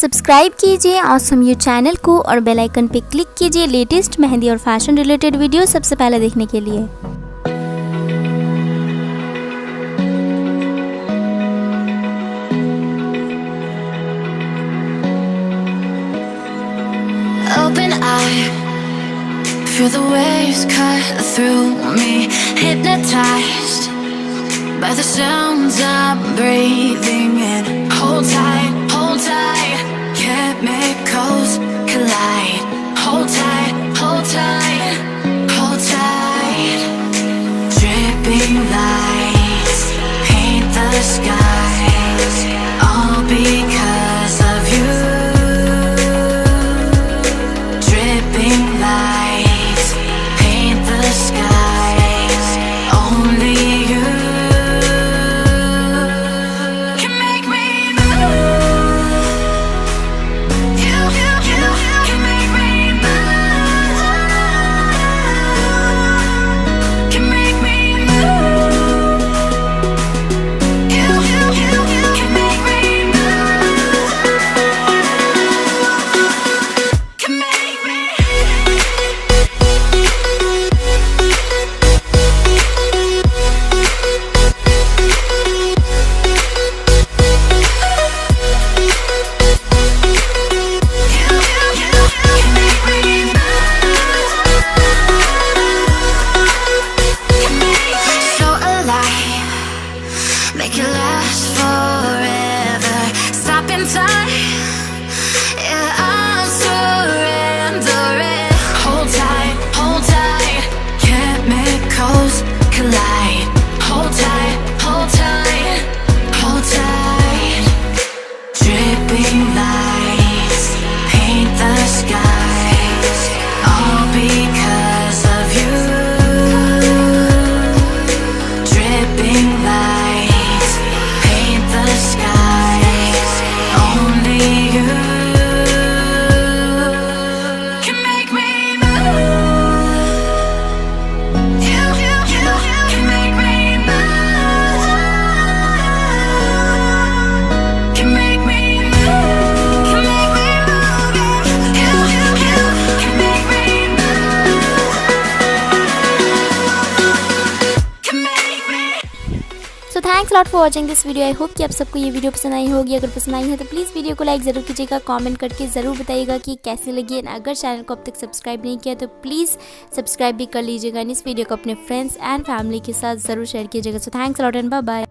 Subscribe कीजिए awesome you channel को और बेल आइकन पे क्लिक कीजिए लेटेस्ट मेहंदी और फैशन रिलेटेड वीडियो सबसे पहले देखने के लिए। Open eye, feel the waves cut through me, hypnotized by the sounds I'm breathing in. Hold tight, chemicals collide. Hold tight, hold tight, hold tight. Dripping lights paint the skies, all because of you. Dripping lights paint the skies, only you can make me move. You can make me move. Can make me move. You can make me move. Can make me. So alive, make it last forever. Stop in time, yeah, I'm surrendering. Hold tight, chemicals collide. Hold tight, hold tight, hold tight. Dripping lights paint the skies, all because of you. Dripping lights paint the skies, only you can make me move. You can make me move. Can make me move. Can make me move. You can make me move. Can make me. So thanks lot for watching this video. I hope कि आप सबको ये video पसंद आई होगी। अगर पसंद आई है तो प्लीज़ वीडियो को लाइक ज़रूर कीजिएगा, कमेंट करके ज़रूर बताइएगा कि कैसी लगी। एंड अगर चैनल को अब तक सब्सक्राइब नहीं किया तो प्लीज़ सब्सक्राइब भी कर लीजिएगा। इस वीडियो को अपने फ्रेंड्स एंड फैमिली के साथ ज़रूर शेयर कीजिएगा। So thanks lot and bye bye.